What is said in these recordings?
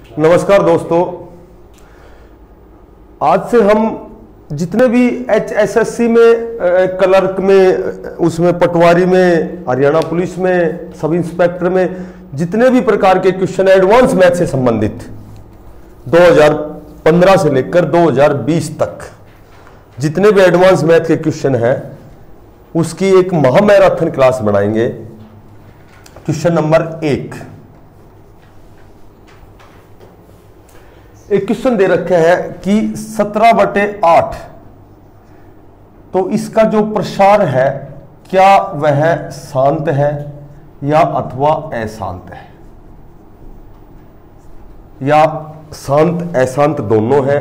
नमस्कार दोस्तों, आज से हम जितने भी HSSC में क्लर्क में, उसमें पटवारी में, हरियाणा पुलिस में, सब इंस्पेक्टर में जितने भी प्रकार के क्वेश्चन एडवांस मैथ से संबंधित 2015 से लेकर 2020 तक जितने भी एडवांस मैथ के क्वेश्चन हैं उसकी एक महामैराथन क्लास बनाएंगे। क्वेश्चन नंबर 1, एक क्वेश्चन दे रखे है कि 17/8, तो इसका जो प्रसार है क्या वह शांत है या अथवा अशांत है, या शांत अशांत दोनों है।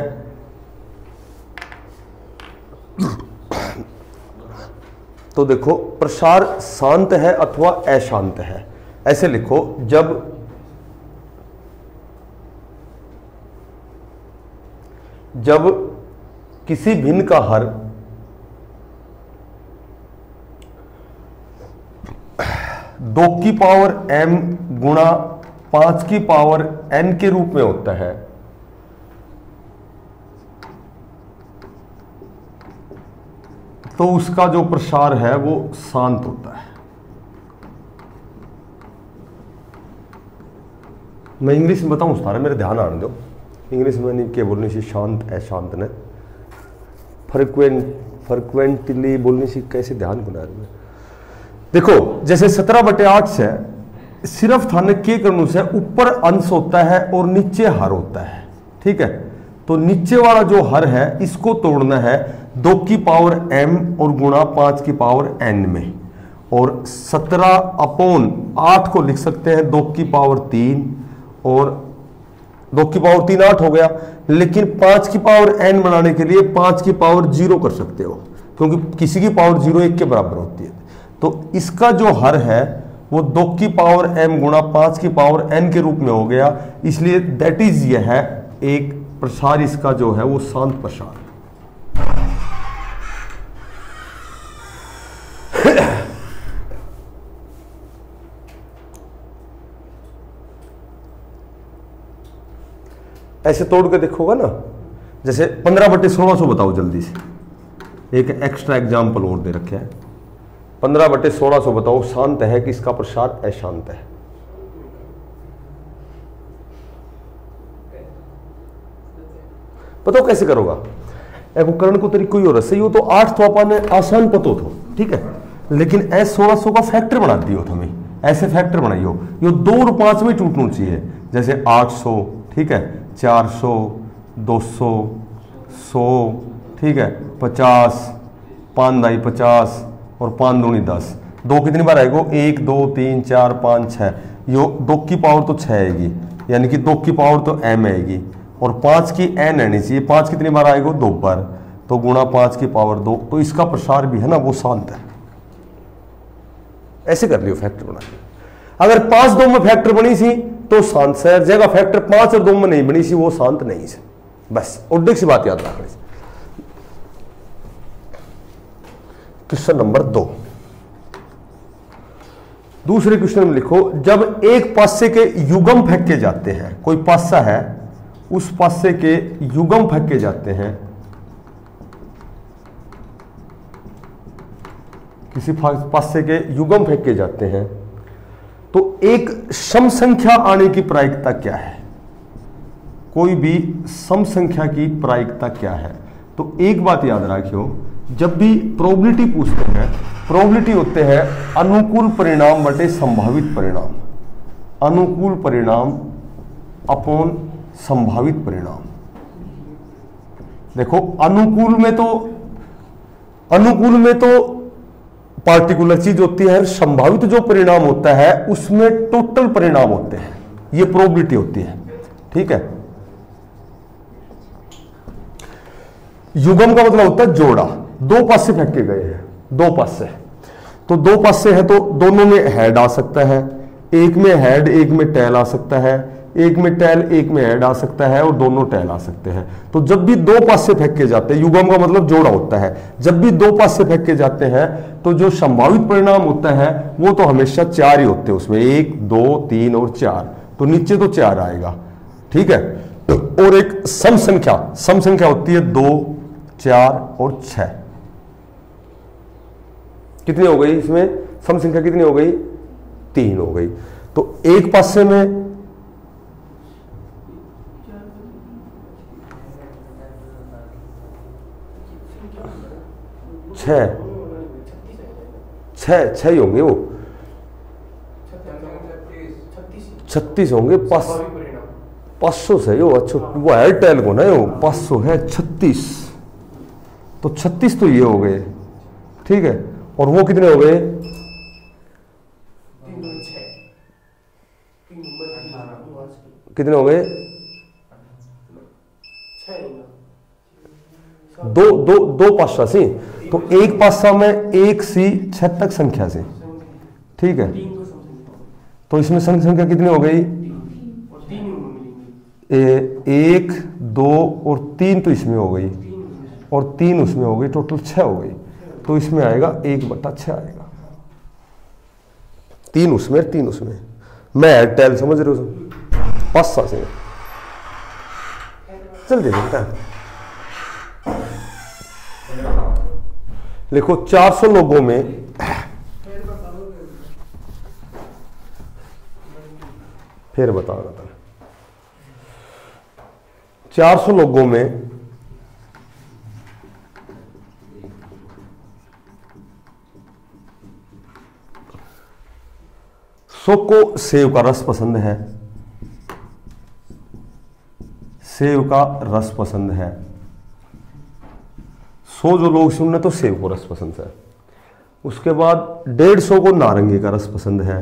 तो देखो, प्रसार शांत है अथवा अशांत है, ऐसे लिखो। जब किसी भिन्न का हर दो की पावर m गुणा 5 की पावर n के रूप में होता है, तो उसका जो प्रसार है वो शांत होता है। मैं इंग्लिश में बताऊं सारा, मेरे ध्यान आने दो। इंग्लिश में नहीं के बोलने से शांत अशांत ने फ्रिक्वेंटली बोलने से कैसे ध्यान बना रहे हैं। देखो, जैसे 17/8 से सिर्फ थाने के करने से ऊपर अंश होता है और नीचे हर होता है, ठीक है। तो नीचे वाला जो हर है इसको तोड़ना है 2 की पावर m और गुणा 5 की पावर n में, और 17/8 को लिख सकते हैं 2 की पावर 3, और 2 की पावर 3 8 हो गया। लेकिन 5 की पावर n बनाने के लिए 5 की पावर 0 कर सकते हो, क्योंकि किसी की पावर 0 1 के बराबर होती है। तो इसका जो हर है वो 2 की पावर m गुणा 5 की पावर n के रूप में हो गया, इसलिए दैट इज यह है एक प्रसार, इसका जो है वो शांत प्रसार। ऐसे तोड़ के देखोगा ना, जैसे 15/1600 बताओ जल्दी से। एक एक्स्ट्रा एग्जाम्पल और दे रखे हैं, 15/1600 बताओ शांत है कि इसका प्रसार अशांत है। बताओ कैसे करोगा। एक करण को तरीका ही हो रहा, सही हो तो 8 तो अपन आसान पतो थो, ठीक है। लेकिन S1600 का फैक्टर बना दियो हमें, ऐसे फैक्टर बनाइयो, यो 2 और 5 में टूटना चाहिए। जैसे 800, ठीक है, 400, 200, 100, ठीक है, 50, 5 दाई 50 और 5 दूनी 10। 2 कितनी बार आएगा? 1 2 3 4 5 6। यो 2 की पावर तो 6 आएगी, यानी कि 2 की पावर तो m आएगी, और 5 की n आनी चाहिए। 5 कितनी बार आएगा? 2 बार, तो गुणा 5 की पावर 2। तो इसका प्रसार भी है ना वो शांत है। ऐसे कर लियो, फैक्टर बना लियो। अगर 5 2 में फैक्टर बनी सी तो शांत से, जगह फैक्टर 5 और 2 में नहीं बनी सी वो शांत नहीं से। बस उड्डक सी बात याद रखनी। क्वेश्चन नंबर 2, दूसरे क्वेश्चन में लिखो, जब एक पासे के युग्म फेंके जाते हैं, कोई पासा है उस पासे के युग्म फेंके जाते हैं, किसी पासे के युग्म फेंके जाते हैं, तो एक सम संख्या आने की प्रायिकता क्या है? कोई भी सम संख्या की प्रायिकता क्या है? तो एक बात याद रखियो, जब भी प्रोबेबिलिटी पूछते हैं, प्रोबेबिलिटी होते हैं अनुकूल परिणाम बटे संभावित परिणाम, अनुकूल परिणाम अपॉन संभावित परिणाम। देखो, अनुकूल में तो पार्टिकुलर चीज होती है, संभावित जो परिणाम होता है उसमें टोटल परिणाम होते हैं, ये प्रोबेबिलिटी होती है, ठीक है। युग्म का मतलब होता है जोड़ा, 2 पासे फेंके गए हैं, 2 पासे, तो 2 पासे है तो दोनों में हेड आ सकता है, एक में हेड एक में टेल आ सकता है, एक में टेल एक में हेड आ सकता है, और दोनों टेल आ सकते हैं। तो जब भी 2 पासे फेंके जाते हैं, युग्म का मतलब जोड़ा होता है, जब भी 2 पासे फेंके जाते हैं तो जो संभावित परिणाम होता है वो तो हमेशा 4 ही होते हैं उसमें, 1 2 3 और 4, तो नीचे तो 4 आएगा। ठीक है। और एक सम संख्या होती है 2, 4 और 6। कितनी हो गई इसमें सम संख्या, कितनी हो गई? 3 हो गई। तो एक पासे में 6 ही होंगे, वो 36 होंगे। 500 से यो, अच्छा वो एयरटेल को ना, यो 500 है 36, तो 36 तो ये हो गए, ठीक है। और वो कितने हो गए? 3 कितने हो गए? 2 पासा से, तो एक पासा में 1 से 6 तक संख्या से, ठीक है। तो इसमें संख्या कितनी हो गई? 1, 2 और 3 तो इसमें हो गई, और 3 उसमें हो गई, टोटल 6 हो गई। तो इसमें आएगा 1/6 आएगा। 3 उसमें 3 उसमें। मैं एयरटेल समझ रहे हो, 5 से चल दे सकता है। लिखो 400 लोगों में फिर बताना था। 400 लोगों में 100 को सेव का रस पसंद है, सेव का रस पसंद है। 100 जो लोग सुनने तो सेव को रस पसंद है। उसके बाद 150 को नारंगी का रस पसंद है,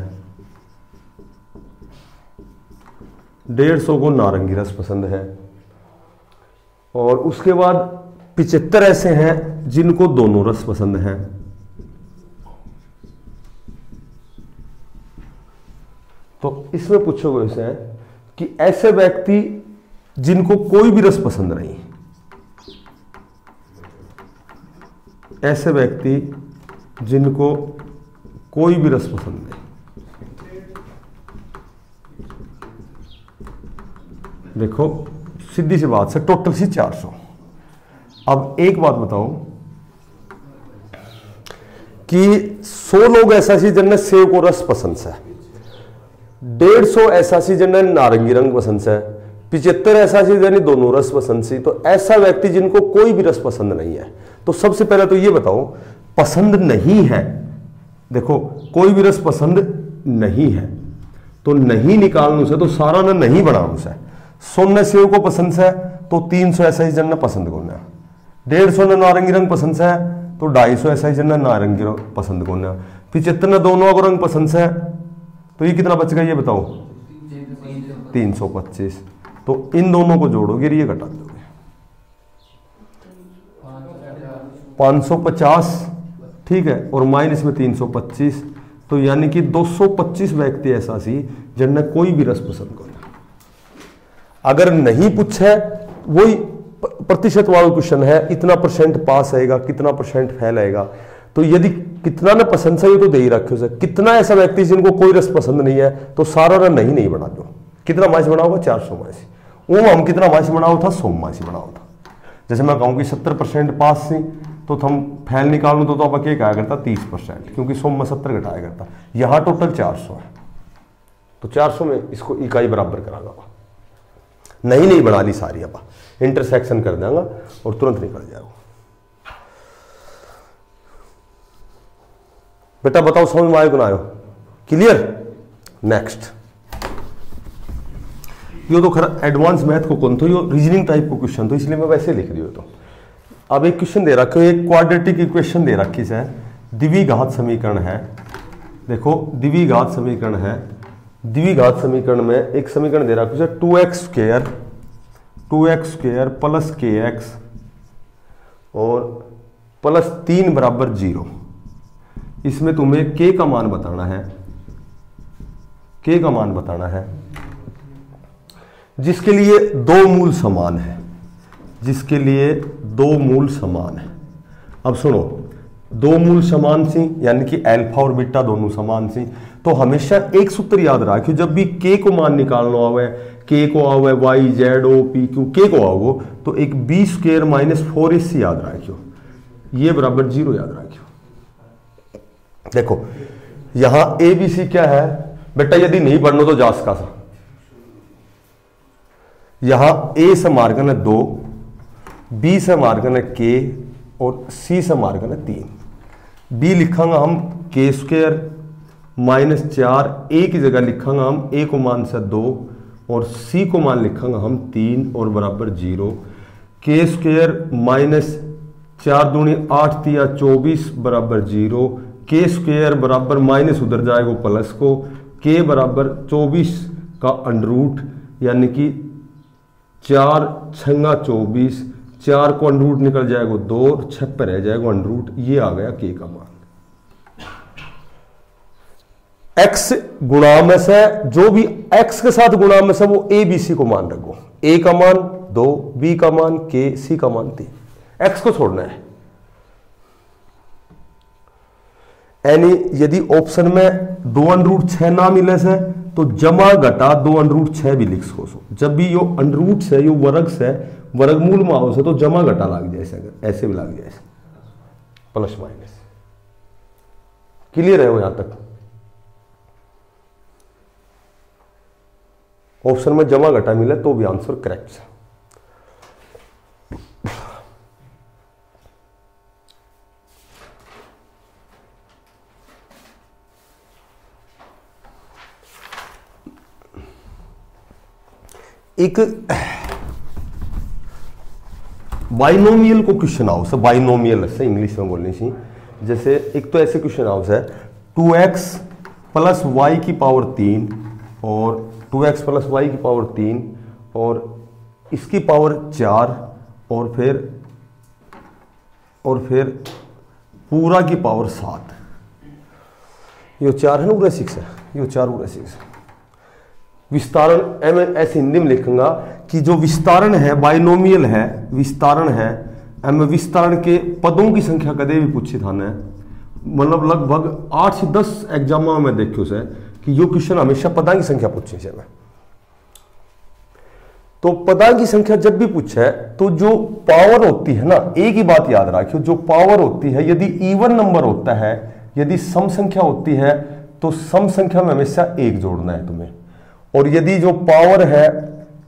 150 को नारंगी रस पसंद है। और उसके बाद 75 ऐसे हैं जिनको दोनों रस पसंद हैं। तो इसमें पूछोगे इसे कि ऐसे व्यक्ति जिनको कोई भी रस पसंद नहीं, ऐसे व्यक्ति जिनको कोई भी रस पसंद नहीं। देखो सीधी सी बात से टोटल सी 400। अब एक बात बताओ कि 100 लोग ऐसा सी जिन्हें सेव को रस पसंद है, 150 ऐसा सी जिन्हें नारंगी रंग पसंद है, 75 ऐसा सी जिन्हें दोनों रस पसंद सी। तो ऐसा व्यक्ति जिनको कोई भी रस पसंद नहीं है, तो सबसे पहले तो ये बताओ पसंद नहीं है। देखो कोई भी रस पसंद नहीं है, तो नहीं निकालने से तो सारा ना नहीं बनाने से। 100 ने सेव को पसंद है तो 300 ऐसा ही जन पसंद करना, 150 ने नारंगी रंग पसंद है तो 250 ऐसा ही जन नारंगी रंग पसंद करना, 75 ने दोनों को रंग पसंद है, तो ये कितना बच गया ये बताओ? 325। तो इन दोनों को जोड़ोगे, ये घटा दोगे 550, ठीक है, और माइनस में 325। तो यानी कि 225 व्यक्ति ऐसा सी जिनने कोई भी रस पसंद करना। अगर नहीं पूछे, वही प्रतिशत वाला क्वेश्चन है, इतना परसेंट पास आएगा, कितना परसेंट फेल आएगा। तो यदि कितना ना पसंद से, ये तो दे ही रखे उसे। कितना ऐसा व्यक्ति जिनको कोई रस पसंद नहीं है, तो सारा ना नहीं बना दो। कितना मासी बनाओगे? 400 मासी। वो हम कितना मासी बनाओ था? 100 मासी बनाओ था। जैसे मैं कहूँ कि 70% पास थी, तो हम फैल निकाल तो आप क्या कहा करता? 30%, क्योंकि 100 में 70 घटाया करता। यहाँ टोटल 400 है, तो 400 में इसको इकाई बराबर करागा। नहीं बना ली सारी, अब इंटरसेक्शन कर देंगे और तुरंत निकल जाएगा। बेटा बताओ समझ में आयो कि ना आयो? क्लियर? नेक्स्ट। ये तो खरा एडवांस मैथ को कौन तो, ये रीजनिंग टाइप को क्वेश्चन, तो इसलिए मैं वैसे लिख दिया। तो अब एक क्वेश्चन दे रखा है, एक क्वाड्रेटिक इक्वेशन दे रखी है, द्विघात समीकरण है। देखो द्विघात समीकरण है, द्विघात समीकरण में एक समीकरण दे रखा है 2x स्क्वायर प्लस kx और प्लस 3 बराबर 0। इसमें तुम्हें k का मान बताना है, k का मान बताना है, जिसके लिए दो मूल समान है, जिसके लिए दो मूल समान है। अब सुनो, दो मूल समान सी यानी कि अल्फा और बीटा दोनों समान सी, तो हमेशा एक सूत्र याद रखियो, जब भी के को मान निकालना आवे, के को आवे Y Z O P Q, के को आओ तो एक बी स्क्वायर माइनस 4ac याद रखियो, ये बराबर 0 याद रखियो। देखो यहां ए बी सी क्या है बेटा, यदि नहीं पढ़ना तो जास का सा, यहां ए से मार्गन है 2, बी से मार्गन है के और सी से मार्गन है 3। बी लिखांगा हम के स्क्वायर माइनस 4, ए की जगह लिखांगा हम ए को मान से 2 और सी को मान लिखांगा हम 3 और बराबर 0। के स्क्वायर माइनस 4 दूनी 8 तिया 24 बराबर 0। के स्क्वायर बराबर माइनस उधर जाएगा प्लस को, के बराबर 24 का अंडरूट यानी कि 4 छंगा 24, 4 को अंडरूट निकल जाएगा 2, 6 पे रह जाएगा अंडरूट, ये आ गया के का मान। x गुणा में से जो भी x के साथ गुणा में से वो ए बी सी को मान रखो, a का मान 2, b का मान k, c का मान 3, x को छोड़ना है। यानी यदि ऑप्शन में 2√6 ना मिले से तो जमा घटा 2√6 भी लिख सको। जब भी यो अंडरूट से यो वर्ग से वर्गमूल में आओ से तो जमा घटा लाग जाए, अगर ऐसे भी लाग जाए प्लस माइनस। क्लियर है वो यहां तक? ऑप्शन में जमा घटा मिले तो भी आंसर करेक्ट है। एक बाइनोमियल को क्वेश्चन हाउस है, बाइनोमियल से इंग्लिश में बोलनी सी, जैसे एक तो ऐसे क्वेश्चन हाउस है 2x प्लस वाई की पावर 3 और 2x प्लस वाई की पावर 3 और इसकी पावर 4 और फिर पूरा की पावर 7। ये 4 है ना, पूरा 6 है, ये 4 पूरा 6 है। विस्तारण मैं ऐसे हिंदी में लिखूंगा कि जो विस्तारण है बाइनोमियल है, विस्तारण है मैं विस्तारण के पदों की संख्या कदे भी पूछी था ने, मतलब लगभग 8 से 10 एग्जाम में देखियो से कि यो क्वेश्चन हमेशा पदा की संख्या पूछी से। तो पदा की संख्या जब भी पूछे तो जो पावर होती है ना, एक ही बात याद रखियो, जो पावर होती है यदि इवन नंबर होता है, यदि सम संख्या होती है तो सम संख्या में हमेशा 1 जोड़ना है तुम्हें। और यदि जो पावर है,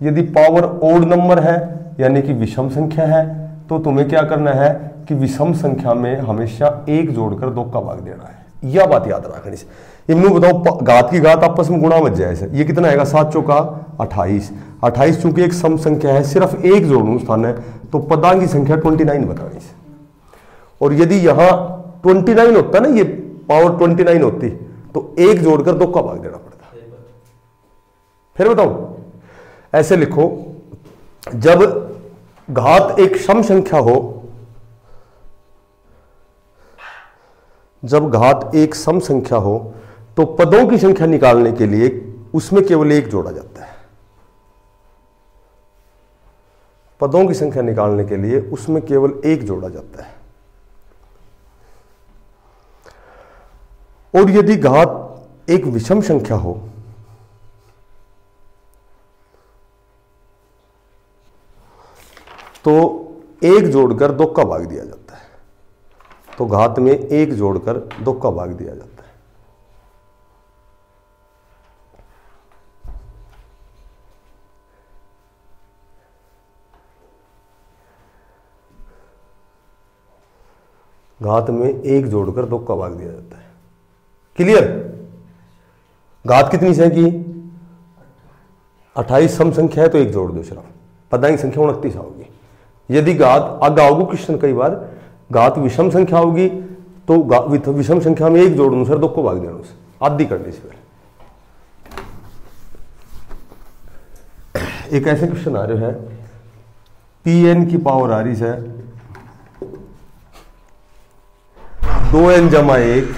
यदि पावर ओड नंबर है यानी कि विषम संख्या है, तो तुम्हें क्या करना है कि विषम संख्या में हमेशा 1 जोड़कर 2 का भाग देना है। यह बात याद रखनी से। इन्हों बताओ घात की घात आपस में गुणा मत जाए, ये कितना आएगा 7 चौका 28। 28 चूंकि एक सम संख्या है, सिर्फ 1 जोड़ू स्थान है तो पदा की संख्या 29 बतानी से। और यदि यहां 29 होता ना, ये पावर 29 होती तो 1 जोड़कर 2 का भाग देना पड़ता। फिर बताओ ऐसे लिखो, जब घात एक सम संख्या हो, जब घात एक सम संख्या हो तो पदों की संख्या निकालने के लिए उसमें केवल 1 जोड़ा जाता है। पदों की संख्या निकालने के लिए उसमें केवल 1 जोड़ा जाता है। और यदि घात एक विषम संख्या हो तो 1 जोड़कर 2 का भाग दिया जाता है। तो घात में 1 जोड़कर 2 का भाग दिया जाता है। घात में 1 जोड़कर 2 का भाग दिया जाता है। क्लियर? घात कितनी से की 28 सम संख्या है तो 1 जोड़ दो, सिर्फ पदा की संख्या 29 होगी। यदि घात आगे आओगे क्वेश्चन कई बार, घात विषम संख्या होगी तो विषम संख्या में 1 जोड़ने सर 2 को भाग देना, उसे आधी करनी से। एक ऐसे क्वेश्चन आ रहे हैं, Pn की पावर आ रही है 2n जमा 1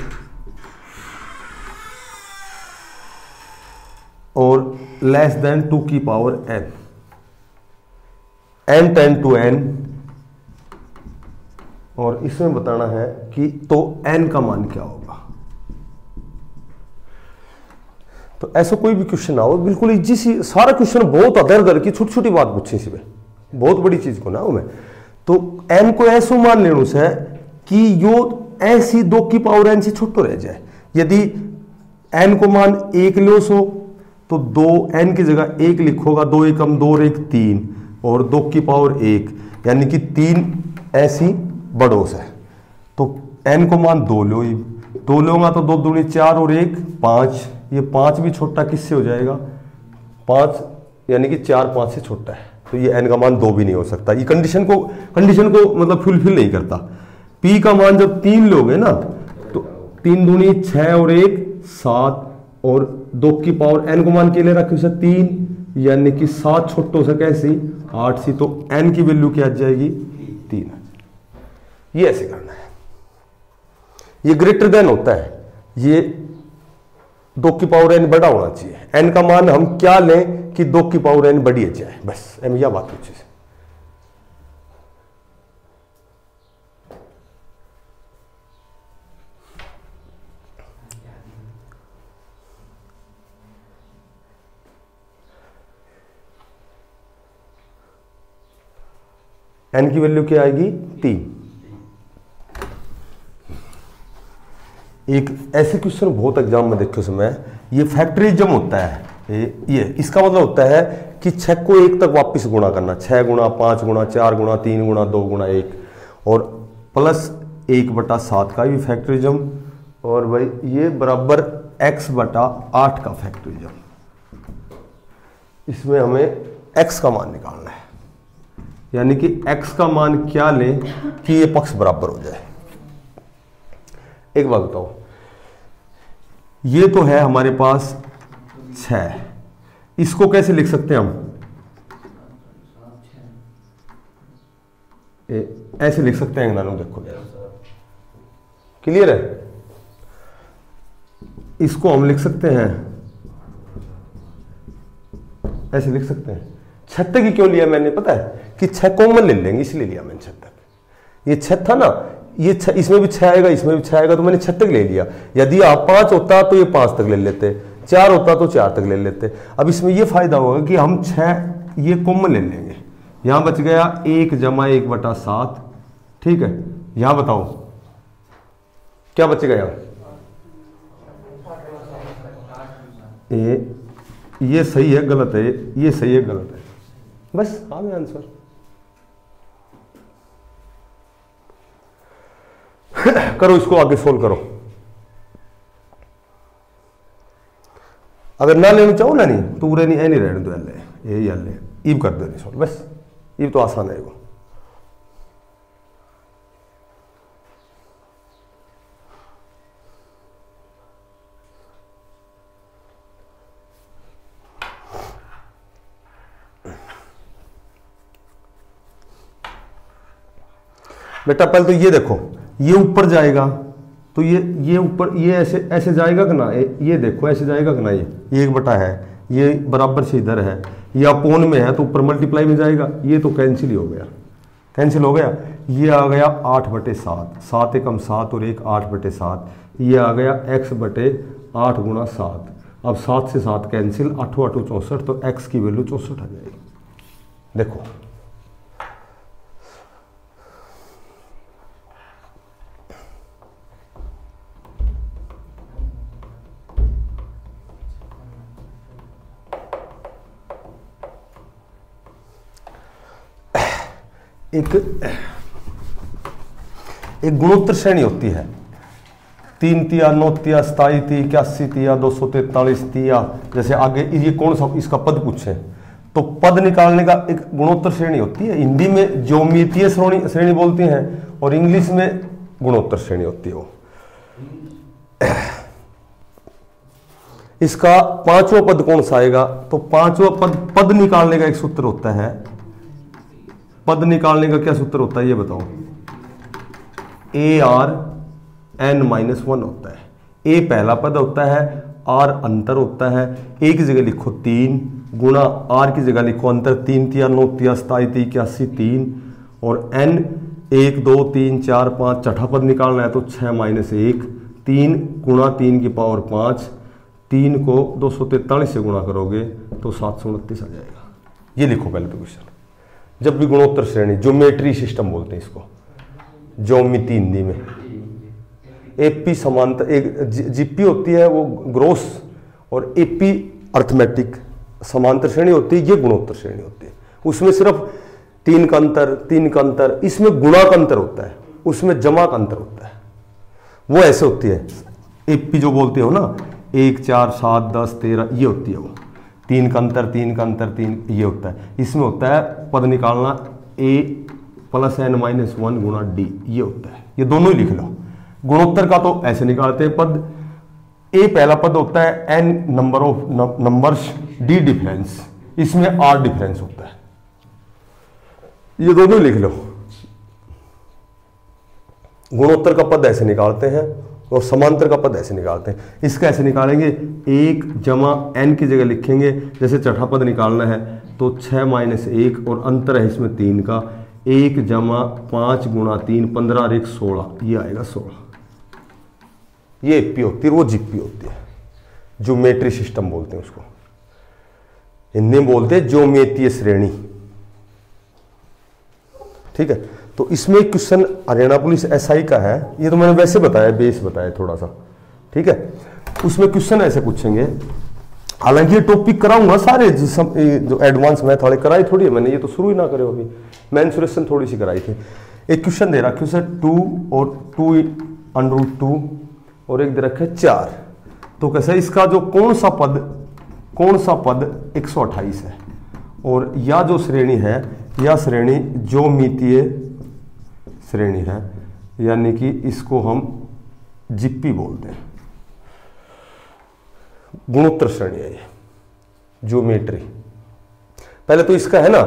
और लेस देन 2 की power n, n tend to n, और इसमें बताना है कि तो n का मान क्या होगा। तो ऐसा कोई भी क्वेश्चन आओ बिल्कुल इजी सी, सारा क्वेश्चन बहुत अदर दर की छोटी छोटी बात पूछी सी में, बहुत बड़ी चीज को ना मैं। तो n को ऐसो मान लेने से कि यो ऐसी 2 की पावर n से छोटो रह जाए। यदि n को मान 1 लो सो तो 2n की जगह 1 लिखोगा, 2 एकम 2 और 1 3 और 2 की पावर 1 यानी कि 3 ऐसी बड़ोस है। तो n को मान 2 लो, 2 लोगा तो 2 दूनी 4 और 1 5, ये 5 भी छोटा किससे हो जाएगा 5, यानी कि 4 5 से छोटा है। तो ये n का मान 2 भी नहीं हो सकता, ये कंडीशन को मतलब फुलफिल नहीं करता। p का मान जब 3 लोगे ना तो 3 दूनी 6 और 1 7 और 2 की पावर n को मान के लिए रखे उसे 3 यानी कि 7 छोटो से कैसी 8 सी, तो n की वैल्यू क्या आ जाएगी 3। ये ऐसे करना है, ये ग्रेटर देन होता है, ये 2 की पावर n बड़ा होना चाहिए। n का मान हम क्या लें कि 2 की पावर n बड़ी जाए, बस यह बात पूछी। n की वैल्यू क्या आएगी 3। एक ऐसे क्वेश्चन बहुत एग्जाम में देखो समय, ये फैक्टरिज्म होता है, ये इसका मतलब होता है कि 6 को 1 तक वापस गुणा करना, 6 गुणा 5 गुणा 4 गुणा 3 गुणा 2 गुणा 1 और प्लस 1/7 का भी फैक्टरिज्म, और भाई ये बराबर x/8 का फैक्टरिज्म। इसमें हमें x का मान निकालना है, यानी कि x का मान क्या लें कि ये पक्ष बराबर हो जाए। एक बात बताओ, ये तो है हमारे पास 6, इसको कैसे लिख सकते हैं हम, ऐसे लिख सकते हैं नानू, देखो क्लियर है। इसको हम लिख सकते हैं ऐसे लिख सकते हैं। 6 तक ही क्यों लिया मैंने पता है कि 6 कॉमन ले लेंगे इसलिए लिया मैंने 6 तक। ये 6 था ना, ये 6, इसमें भी 6 आएगा इसमें भी 6 आएगा, तो मैंने 6 तक ले लिया। यदि आप 5 होता तो ये 5 तक ले लेते, 4 होता तो 4 तक ले लेते। अब इसमें ये फायदा होगा कि हम 6 ये कॉमन ले लेंगे, यहां बच गया 1 + 1/7, ठीक है। यहां बताओ क्या बचेगा, यहां ये सही है गलत है, ये सही है गलत है, बस आ गया आंसर। करो इसको आगे सोल्व करो। अगर ना लेना चाहो ना नहीं तो उरे नहीं नहीं रहने दो, यही हल ईब कर दो नहीं सोल्व, बस ईब तो आसान है वो। बेटा पहले तो ये देखो, ये ऊपर जाएगा तो ये ऊपर ये ऐसे जाएगा कि ना, ये देखो ऐसे जाएगा कि ना, ये 1 बटा है, ये बराबर से इधर है, ये अपोन में है तो ऊपर मल्टीप्लाई में जाएगा, ये तो कैंसिल ही हो गया, कैंसिल हो गया। ये आ गया 8/7, 7 एकम 7 और 1 8/7, ये आ गया x/8 गुणा 7। अब 7 से 7 कैंसिल, 8 8 64, तो x की वैल्यू 64 आ जाएगी। देखो एक गुणोत्तर श्रेणी होती है, 3 तिया 9 तिया 27 ती 81 तिया 243 तिया, जैसे आगे ये कौन सा इसका पद पूछे तो पद निकालने का एक गुणोत्तर श्रेणी होती है। हिंदी में ज्योमितीय श्रेणी बोलते हैं और इंग्लिश में गुणोत्तर श्रेणी होती है वो। इसका 5वां पद कौन सा आएगा, तो 5वां पद निकालने का एक सूत्र होता है। पद निकालने का क्या सूत्र होता है ये बताओ, ARn-1 होता है। A पहला पद होता है, R अंतर होता है, A की जगह लिखो 3 गुणा R की जगह लिखो अंतर, 3 तिया 9 तिया 27 ती 81 3 और N 1 2 3 4 5, छठा पद निकालना है तो 6 - 1 3 गुणा 3 की पावर 5 3 को 243 से गुणा करोगे तो 729 आ जाएगा। ये लिखो पहले तो क्वेश्चन। जब भी गुणोत्तर श्रेणी, ज्योमेट्री सिस्टम बोलते हैं इसको, ज्योमिति हिंदी में। एपी समांतर, एक जीपी होती है वो ग्रोस, और एपी अर्थमेटिक समांतर श्रेणी होती है, ये गुणोत्तर श्रेणी होती है। उसमें सिर्फ 3 का अंतर, इसमें गुणा का अंतर होता है, उसमें जमा का अंतर होता है। वो ऐसे होती है एपी जो बोलते हो ना, 1 4 7 10 13, ये होती है वो। 3 का अंतर 3, ये होता है। इसमें होता है पद निकालना a + n-1 गुणा d, ये होता है। ये दोनों ही लिख लो। गुणोत्तर का तो ऐसे निकालते हैं पद, a पहला पद होता है n number of numbers, d difference, इसमें r डिफरेंस होता है। ये दोनों ही लिख लो। गुणोत्तर का पद ऐसे निकालते हैं और समांतर का पद ऐसे निकालते हैं। इसका ऐसे निकालेंगे, 1 जमा n की जगह लिखेंगे, जैसे चौथा पद निकालना है तो 6 - 1 और अंतर है इसमें 3 का, 1 जमा 5 गुणा 3 15 और 1 16, ये आएगा 16। ये एपी होती है, वो जीपी होती है। ज्योमेट्री सिस्टम बोलते हैं उसको, हिंदी में बोलते हैं ज्योमेतीय श्रेणी। ठीक है, तो इसमें क्वेश्चन हरियाणा पुलिस एसआई का है। ये तो मैंने वैसे बताया, बेस बताया थोड़ा सा। ठीक है, उसमें क्वेश्चन ऐसे पूछेंगे। हालांकि ये टॉपिक कराऊंगा सारे, जो एडवांस मैथ वाले कराई थोड़ी है मैंने, ये तो शुरू ही ना करे अभी, मेंसुरेशन थोड़ी सी कराई थी। एक क्वेश्चन दे रखा है 2 और 2√2 और एक दे रखा है 4। तो कैसे इसका जो कौन सा पद 128 है, और या जो श्रेणी है, या श्रेणी ज्योमितीय श्रेणी है, यानी कि इसको हम जीपी बोलते हैं। गुणोत्तर श्रेणी है ये, ज्योमेट्री। पहले तो इसका है ना,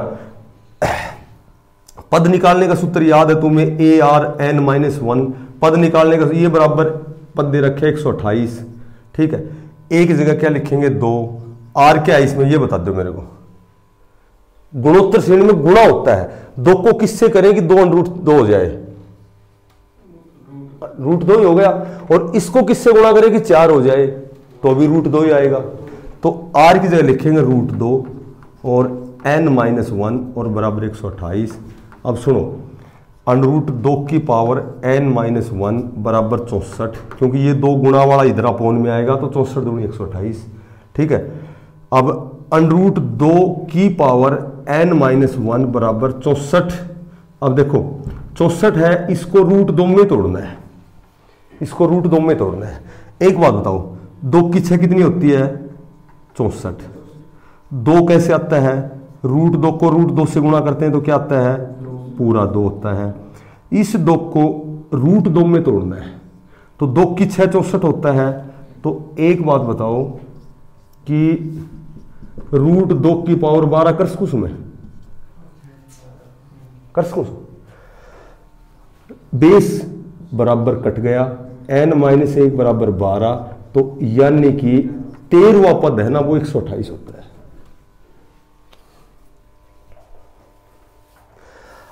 पद निकालने का सूत्र याद है तुम्हें, ARn-1 पद निकालने का, ये बराबर पद दे रखे 128। ठीक है, एक जगह क्या लिखेंगे 2, आर क्या है इसमें ये बता दो मेरे को। गुणोत्तर श्रेणी में गुणा होता है, 2 को किससे करें कि 2√2 हो जाए, √2 ही हो गया, और इसको किससे गुणा करें कि 4 हो जाए, तो भी √2 ही आएगा। तो r की जगह लिखेंगे √2 और n-1 और बराबर 128। अब सुनो, √2 की पावर n-1 बराबर 64, क्योंकि ये 2 गुणा वाला इधर अपोन में आएगा, तो 64 दूनी 128। ठीक है, अब √2 की पावर n-1 बराबर 64। अब देखो 64 है, इसको √2 में तोड़ना है, इसको √2 में तोड़ना है। एक बात बताओ, 2 की 6 कितनी होती है 64। 2 कैसे आता है, √2 को √2 से गुणा करते हैं तो क्या आता है, पूरा 2 होता है। इस 2 को √2 में तोड़ना है, तो 2 की 6 64 होता है। तो एक बात बताओ कि √2 की पावर 12 करसकुस में, करसकुस बेस बराबर कट गया, n-1 बराबर 12, तो यानी कि 13वां पद है ना वो 128 होता है।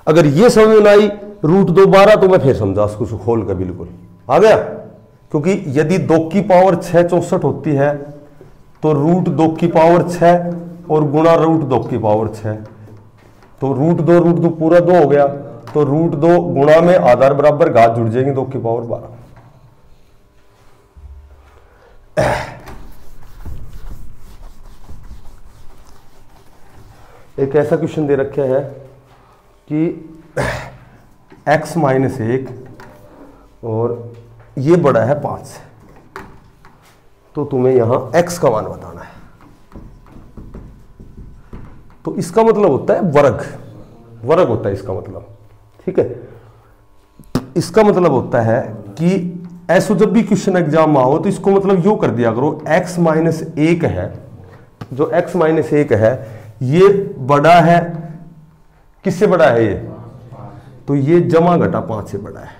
अगर ये समझ में आई √2 12, तो मैं फिर समझा उसको खोल कर, बिल्कुल आ गया। क्योंकि यदि 2 की पावर 6 64 होती है तो √2 की पावर 6 और गुणा √2 की पावर 6, तो √2 पूरा 2 हो गया, तो √2 गुणा में आधार बराबर घात जुड़ जाएंगे, 2 की पावर 12। एक ऐसा क्वेश्चन दे रखा है कि x-1 और ये बड़ा है 5 से, तो तुम्हें यहां x का मान बताना है। तो इसका मतलब होता है वर्ग, वर्ग होता है इसका मतलब। ठीक है, इसका मतलब होता है कि ऐसा जब भी क्वेश्चन एग्जाम में आओ तो इसको मतलब यूं कर दिया करो, x-1 है, जो x-1 है ये बड़ा है, किससे बड़ा है ये, तो ये जमा घटा 5 से बड़ा है।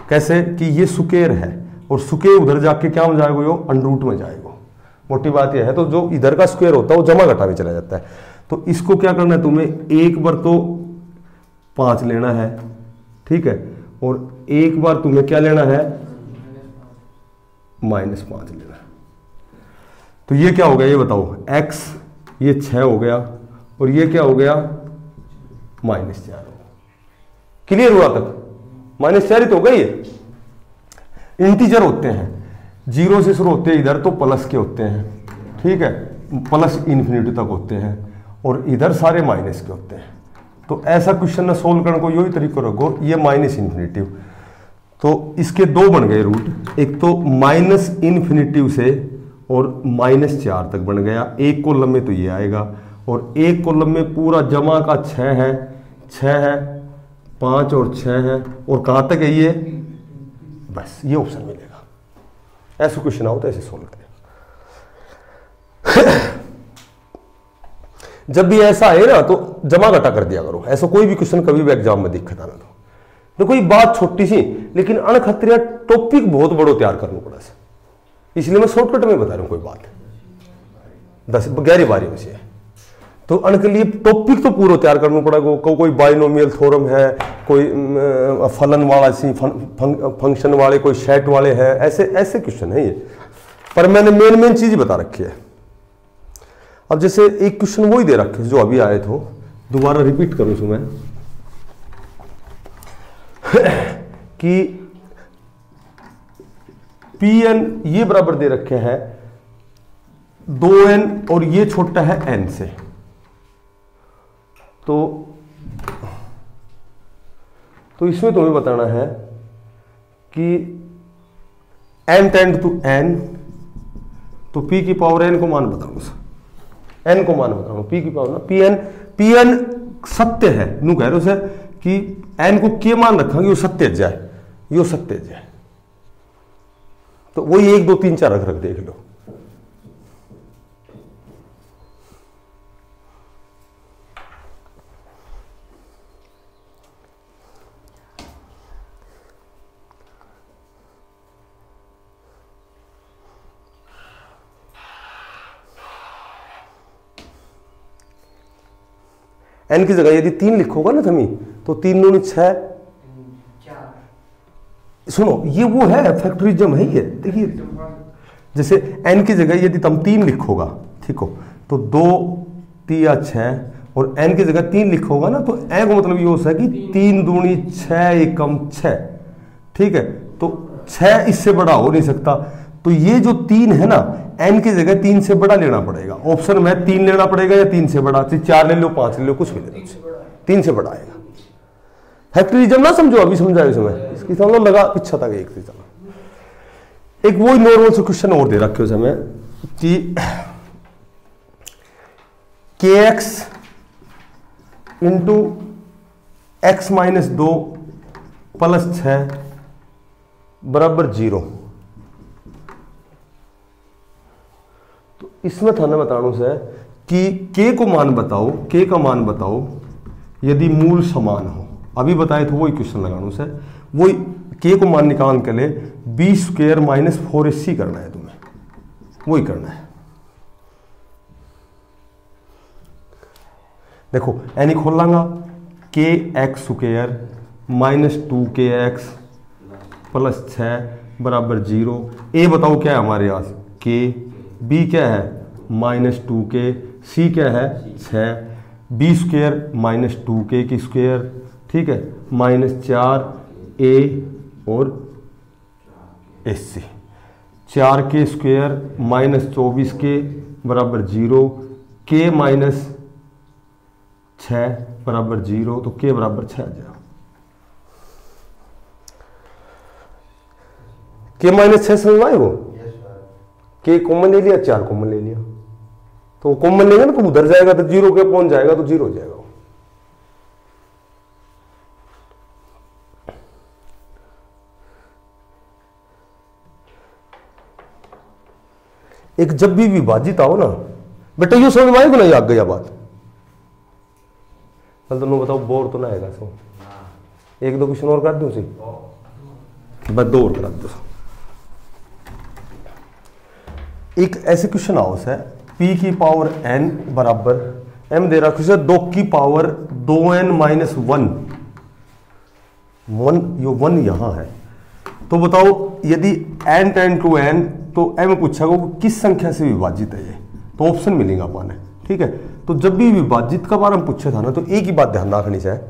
कैसे कि ये स्क्वायर है, और स्क्वायर उधर जाके क्या हो जाएगा, यो अंडर में जाएगा। मोटी बात यह है, तो जो इधर का स्क्वायर होता है वो जमा घटा में चला जाता है। तो इसको क्या करना है तुम्हें, एक बार तो 5 लेना है, ठीक है, और एक बार तुम्हें क्या लेना है, -5 लेना है। तो ये क्या हो गया ये बताओ, x ये 6 हो गया और ये क्या हो गया -4 हो। क्लियर हुआ तक? -4 ही तो हो गई है। इंटीजर होते हैं 0 से शुरू होते हैं इधर तो प्लस के होते हैं, ठीक है, प्लस इन्फिनिटी तक होते हैं और इधर सारे माइनस के होते हैं। तो ऐसा क्वेश्चन ना सोल्व करने को यही तरीका रखो, ये -इन्फिनिटी, तो इसके दो बन गए रूट, एक तो -इन्फिनिटी से और -4 तक बन गया। एक कॉलम में तो ये आएगा और एक कॉलम में पूरा जमा का 6 है, 5 और 6 है और कहां तक है ये, बस ये ऑप्शन मिलेगा। ऐसा क्वेश्चन आओ तो ऐसे सोल्व करें। जब भी ऐसा है ना तो जमा घटा कर दिया करो, ऐसा कोई भी क्वेश्चन कभी भी एग्जाम में दिक्कत आना दो। देखो ये बात छोटी सी लेकिन अणखतरिया टॉपिक बहुत बड़ो तैयार करना पड़ा से, इसलिए मैं शॉर्टकट में बता रहा हूं। कोई बात 10-11 में से तो अण के लिए टॉपिक तो पूरा तैयार करना पड़ेगा। कोई बाइनोमियल थ्योरम है, कोई फलन वाला फंक्शन वाले, कोई सेट वाले हैं, ऐसे ऐसे क्वेश्चन है ये, पर मैंने मेन चीज बता रखी है। अब जैसे एक क्वेश्चन वो ही दे रखे जो अभी आए थे, दोबारा रिपीट करूं इसमें कि Pn ये बराबर दे रखे हैं 2n और ये छोटा है n से, तो इसमें तुम्हें बताना है कि n टेंड टू n, तो p की पावर n को मान बताऊंगा, n को मान बताऊंगा, p की पावर ना pn सत्य है नू कह रहे हो सर कि n को के मान रखेंगे वो सत्य जाए, यो सत्य जाए, तो वही 1 2 3 4 रख देख लो। n की जगह यदि 3 लिखोगा ना थमी तो 3 दूनी 6, सुनो ये वो है फैक्टरिज्म है ये, देखिए जैसे n की जगह यदि तुम 3 लिखोगा, ठीक हो, तो 2 3 6 और n की जगह 3 लिखोगा ना तो n को मतलब ये हो सकता है कि 3 दूनी 6 एकम 6, ठीक है, तो 6 इससे बड़ा हो नहीं सकता, तो ये जो 3 है ना n की जगह 3 से बड़ा लेना पड़ेगा। ऑप्शन में 3 लेना पड़ेगा या 3 से बड़ा, 4 ले लो 5 ले लो, कुछ भी ले लो, 3 से बड़ा आएगा। फैक्टरिज्म ना समझो, अभी समझाया समय इसकी समझ लगा पीछा तक एक चीज। एक वो नॉर्मल से क्वेश्चन और दे रखे हो समय कि kx इंटू x - 2 + 6 बराबर 0, तो इसमें थाने बताना से कि k को मान बताओ, k का मान बताओ यदि मूल समान हो। अभी बताए थे वही क्वेश्चन लगाने से, वही k को मान निकाल के लिए b² - 4ac करना है तुम्हें, वही करना है। देखो एनी खोल लांगा, kx² - 2kx + 6 बराबर 0। ए बताओ क्या है हमारे पास k, b क्या है -2k, c क्या है 6, b² - 2k की स्क्वायर, ठीक है, -4a और ac, 4k² - 24k बराबर 0, k - 6 बराबर 0, तो k बराबर 6 आ जाएगा। k - 6 समझ आए वो, k कॉमन ले लिया, 4 कॉमन ले लिया, तो कॉमन लेगा ना तो उधर जाएगा तो 0 के पहुंच जाएगा, तो 0 हो जाएगा। एक जब भी विभाजित आओ ना बेटा, ये समझ में आएगा ना, याद गया बात, कल तुम बताओ बोर तो ना आएगा सो, 1 2 क्वेश्चन और कर दूं सी, बस 2 और करा दो। एक ऐसे क्वेश्चन आओ से p की पावर n बराबर m दे रखा है 2 की पावर 2n - 1, यो 1 यहां है, तो बताओ यदि n टेंड टू n तो एम पूछा गो किस संख्या से विभाजित है ये, तो ऑप्शन मिलेगा पाने। ठीक है, तो जब भी विभाजित का बारे में पूछा था ना, तो एक ही बात ध्यान रखनी चाहिए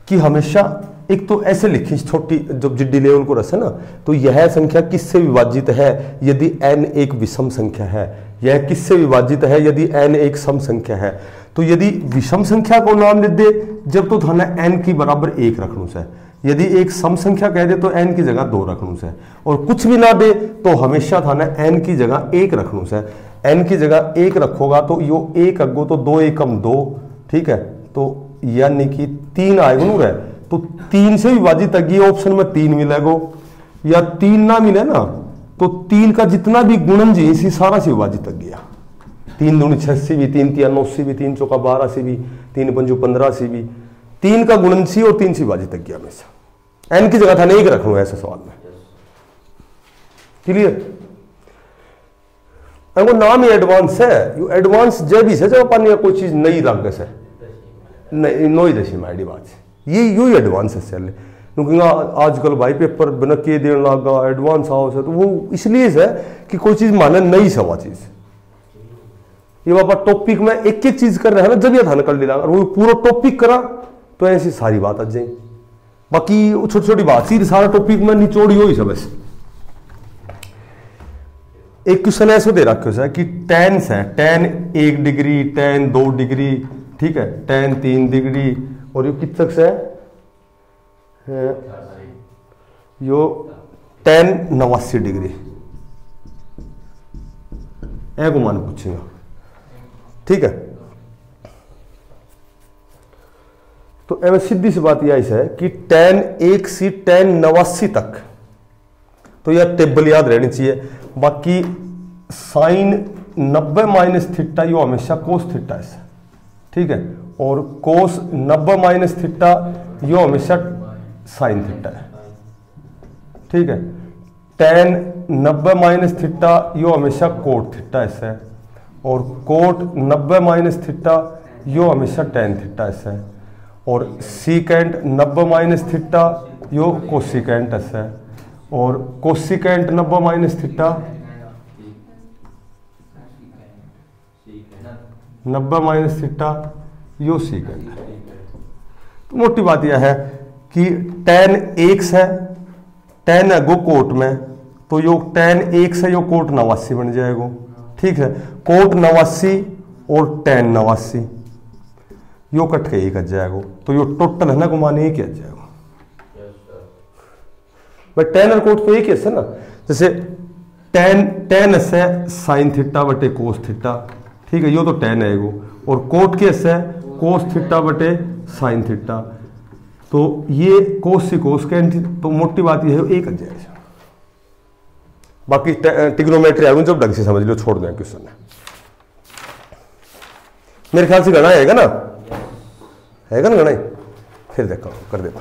कि हमेशा एक तो ऐसे लिखी छोटी, जब जिड्डी लेवल को रस है ना, तो यह संख्या किससे विभाजित है यदि n एक विषम संख्या है, यह किससे विभाजित है यदि n एक सम संख्या है। तो यदि विषम संख्या को नाम लिख दे जब तो थाना n की बराबर 1 रखनू से, यदि एक सम संख्या कह दे तो n की जगह 2 रखनू से, और कुछ भी ना दे तो हमेशा थाना n की जगह 1 रखनू से। n की जगह 1 रखोगा तो यो 1 अगो तो 2 एकम 2, ठीक है, तो यानी कि 3 आएगा नू रहे, तो 3 से विभाजित अगी ऑप्शन में 3 मिलेगा, या 3 ना मिले ना तो 3 का जितना भी गुणन जी इसी सारा से विभाजित गया। 3 दूनी 6 से भी, 3 तिया 9 से भी, 3 चौका 12 से भी, 3 पंजू 15 से भी, 3 का गुणन सी और 3 से विभाजित गया हमेशा। n की जगह था नहीं रखना ऐसे सवाल में। क्लियर? वो नाम ही एडवांस है, यू एडवांस जब भी से जब अपन कोई चीज नई लागे से नहीं नो ही दशी माइडी बात ये यू ही एडवांस है चले, क्योंकि आजकल भाई पेपर बिना के देने लगा एडवांस हाउस है, तो वो इसलिए है कि कोई चीज माने नई सवा चीज। ये बाबा टॉपिक में एक एक चीज कर रहे हैं ना, जब ये था कर लेगा, वो पूरा टॉपिक करा तो ऐसी सारी बात आ जाए। बाकी छोटी छोटी बात सीधी सारा टॉपिक में निचोड़ी हो ही सब ऐसे। एक क्वेश्चन ऐसे दे रखा है कि tan है, tan 1 डिग्री, tan 2 डिग्री, ठीक है, tan 3 डिग्री, और ये कितने से है यो tan 89 डिग्री को मान पूछेगा। ठीक है, तो एवं सीधी सी बात यह है कि tan 1 से tan 89 तक, तो यह टेबल याद रहनी चाहिए। बाकी साइन 90 माइनस थीटा यो हमेशा कोस थीटा है, ठीक है, और कोस 90 माइनस थीटा यो हमेशा साइन थीटा है, ठीक है, tan 90 माइनस थीटा यो हमेशा कोट थीटा है, और कोट 90 माइनस थीटा यो हमेशा tan थीटा है, और सीकेंट 90 माइनस थीटा यो कोसिकेंट है, और cosecant 90 minus theta 90 minus theta यो सीकेंट है। तो मोटी बात यह है कि tan 1 है, tan है गो कोट में, तो यो tan 1 से यो कोट 89 बन जाएगा, ठीक है, कोट 89 और tan 89 यो कट के एक आ जाएगा, तो यो टोटल है ना को मान एक ही आ जाएगा। बट tan और कोट तो एक ही है ना, जैसे tan से साइन थीटा बटे कोस थीटा, ठीक है, यो तो tan है एगो, और कोट के से कोस थीटा बटे साइन थीटा, तो ये कोस से कोस कैन, तो मोटी बात ये है एक आ जाएगा। बाकी ट्रिग्नोमेट्री आगे जब ढंग से समझ लो, छोड़ दें क्वेश्चन मेरे ख्याल से गणा आएगा ना, है ना गणा, फिर देखो कर देता।